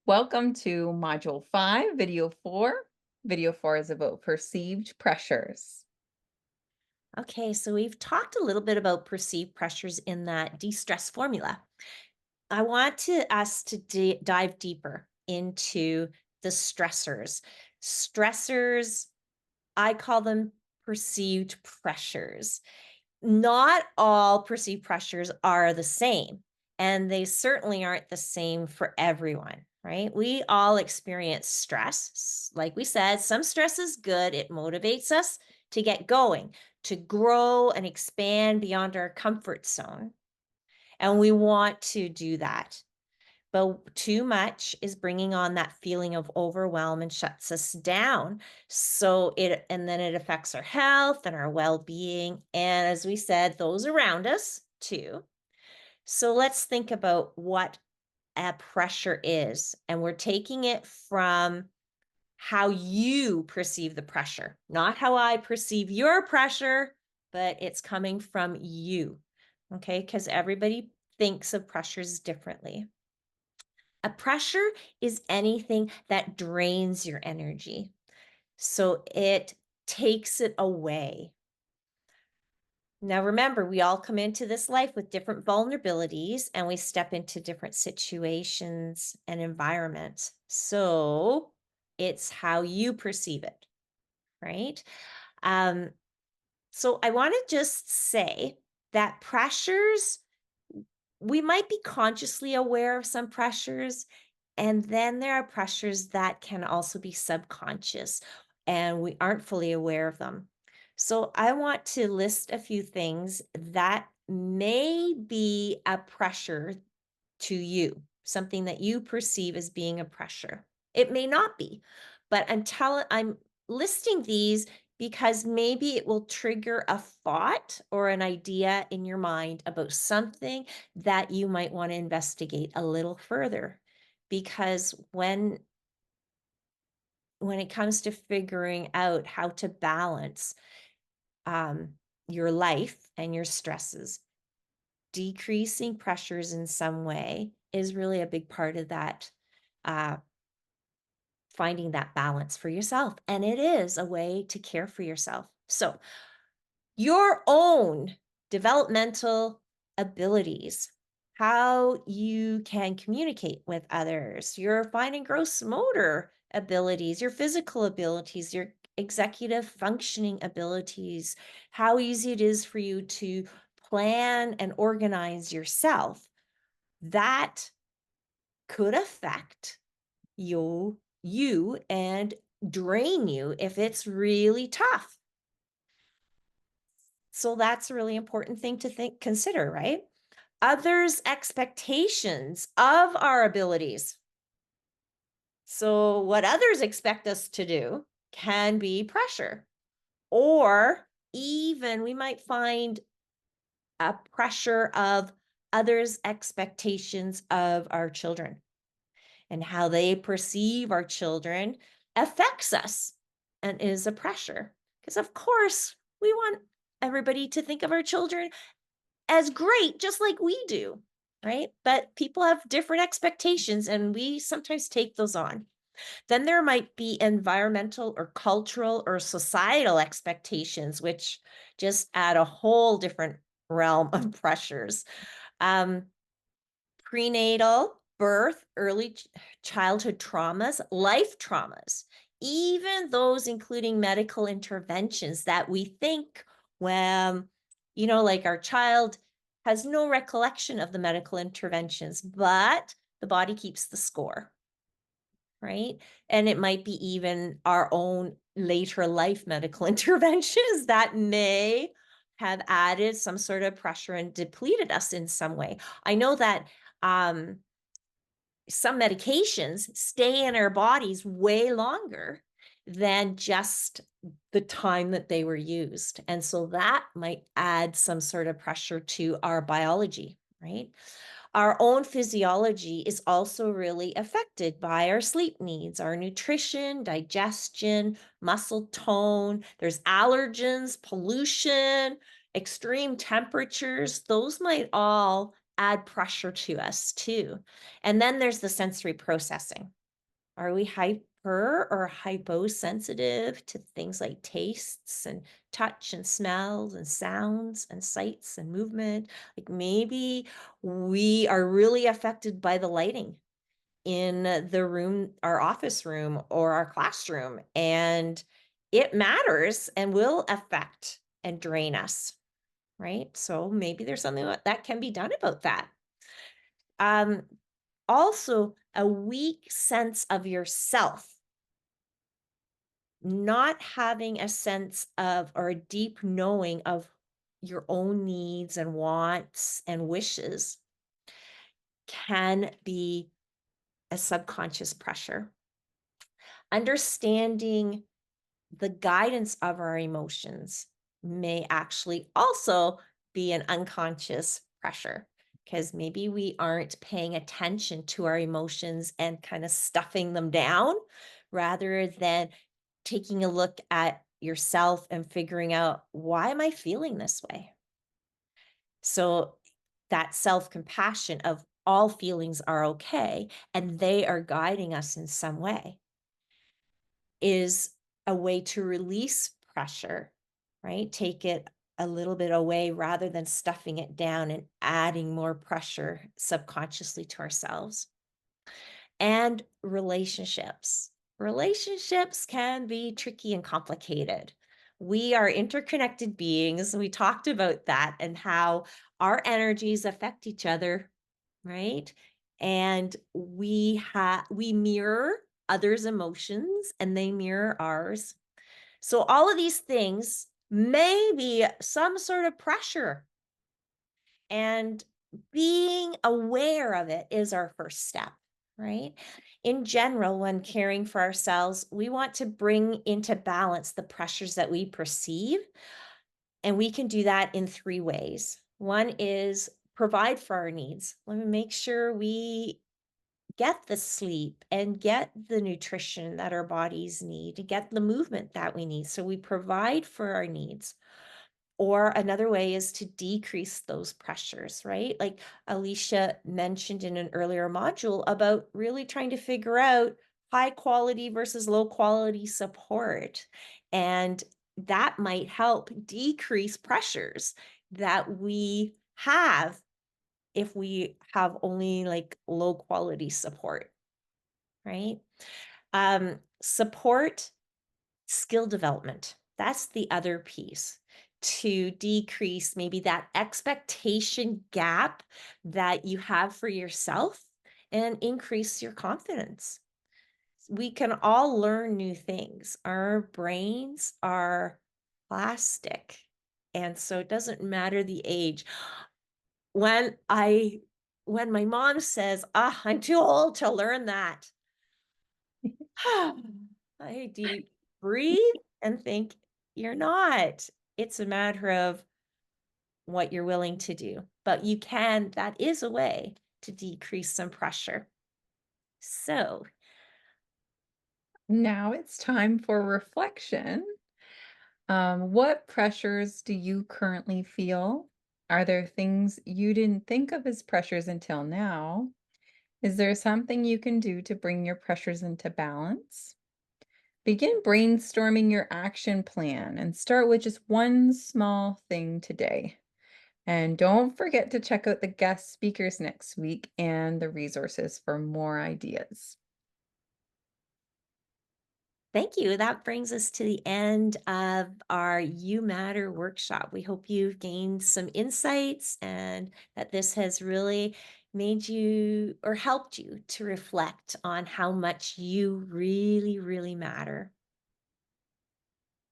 Welcome to Module 5, Video 4. Video 4 is about perceived pressures. Okay, so we've talked a little bit about perceived pressures in that de-stress formula. I want us to dive deeper into the stressors. Stressors, I call them perceived pressures. Not all perceived pressures are the same, and they certainly aren't the same for everyone, right? We all experience stress. Like we said, some stress is good, it motivates us to get going, to grow and expand beyond our comfort zone. And we want to do that. But too much is bringing on that feeling of overwhelm and shuts us down. And then it affects our health and our well-being. And as we said, those around us too. So let's think about what a pressure is. And we're taking it from how you perceive the pressure, not how I perceive your pressure, but it's coming from you. Okay. Because everybody thinks of pressures differently. A pressure is anything that drains your energy. So it takes it away. Now, remember, we all come into this life with different vulnerabilities and we step into different situations and environments. So it's how you perceive it, right? Um, so I want to just say that pressures, we might be consciously aware of some pressures, and then there are pressures that can also be subconscious and we aren't fully aware of them. So I want to list a few things that may be a pressure to you, something that you perceive as being a pressure. It may not be, but I'm listing these because maybe it will trigger a thought or an idea in your mind about something that you might want to investigate a little further. Because when it comes to figuring out how to balance um, your life and your stresses, decreasing pressures in some way is really a big part of that, uh, finding that balance for yourself. And it is a way to care for yourself. So, your own developmental abilities, how you can communicate with others, your fine and gross motor abilities, your physical abilities, your executive functioning abilities, how easy it is for you to plan and organize yourself. That could affect you and drain you if it's really tough. So that's a really important thing to consider, right? Others' expectations of our abilities. So what others expect us to do can be pressure. Or even we might find a pressure of others' expectations of our children, and how they perceive our children affects us and is a pressure. Because, of course, we want everybody to think of our children as great, just like we do, right? But people have different expectations, and we sometimes take those on. Then there might be environmental or cultural or societal expectations, which just add a whole different realm of pressures. Um, Prenatal, birth, early childhood traumas, life traumas, even those including medical interventions that we think when, like our child has no recollection of the medical interventions, but the body keeps the score, right? And it might be even our own later life medical interventions that may have added some sort of pressure and depleted us in some way. I know that um, some medications stay in our bodies way longer than just the time that they were used. And so that might add some sort of pressure to our biology, right? Our own physiology is also really affected by our sleep needs, our nutrition, digestion, muscle tone. There's allergens, pollution, extreme temperatures. Those might all add pressure to us too. And then there's the sensory processing. Are we hyper or hyposensitive to things like tastes and touch and smells and sounds and sights and movement? Like maybe we are really affected by the lighting in the room, our office room or our classroom, and it matters and will affect and drain us, right? So maybe there's something that can be done about that. Um, Also, a weak sense of yourself, not having a sense of or a deep knowing of your own needs and wants and wishes can be a subconscious pressure. Understanding the guidance of our emotions may actually also be an unconscious pressure because maybe we aren't paying attention to our emotions and kind of stuffing them down rather than taking a look at yourself and figuring out, why am I feeling this way? So that self compassion of all feelings are okay and they are guiding us in some way is a way to release pressure, right? Take it a little bit away rather than stuffing it down and adding more pressure subconsciously to ourselves. And relationships. Relationships can be tricky and complicated. We are interconnected beings. We talked about that and how our energies affect each other, right? And we mirror others' emotions and they mirror ours. So all of these things may be some sort of pressure, and being aware of it is our first step, right? In general, when caring for ourselves, we want to bring into balance the pressures that we perceive. And we can do that in three ways. One is provide for our needs. Let me make sure we get the sleep and get the nutrition that our bodies need, to get the movement that we need. So we provide for our needs. Or another way is to decrease those pressures, right? Like Alicia mentioned in an earlier module about really trying to figure out high quality versus low quality support. And that might help decrease pressures that we have if we have only like low quality support, right? Support skill development. That's the other piece, to decrease maybe that expectation gap that you have for yourself and increase your confidence. We can all learn new things. Our brains are plastic. And so it doesn't matter the age. When I when my mom says, "Ah, I'm too old to learn that." I deep breathe and think, "You're not. It's a matter of what you're willing to do." But you can that is a way to decrease some pressure. So, Now it's time for reflection. What pressures do you currently feel? Are there things you didn't think of as pressures until now? Is there something you can do to bring your pressures into balance? Begin brainstorming your action plan and start with just one small thing today. And don't forget to check out the guest speakers next week and the resources for more ideas. thank you. That brings us to the end of our You Matter workshop. We hope you've gained some insights and that this has really made you or helped you to reflect on how much you really, really matter.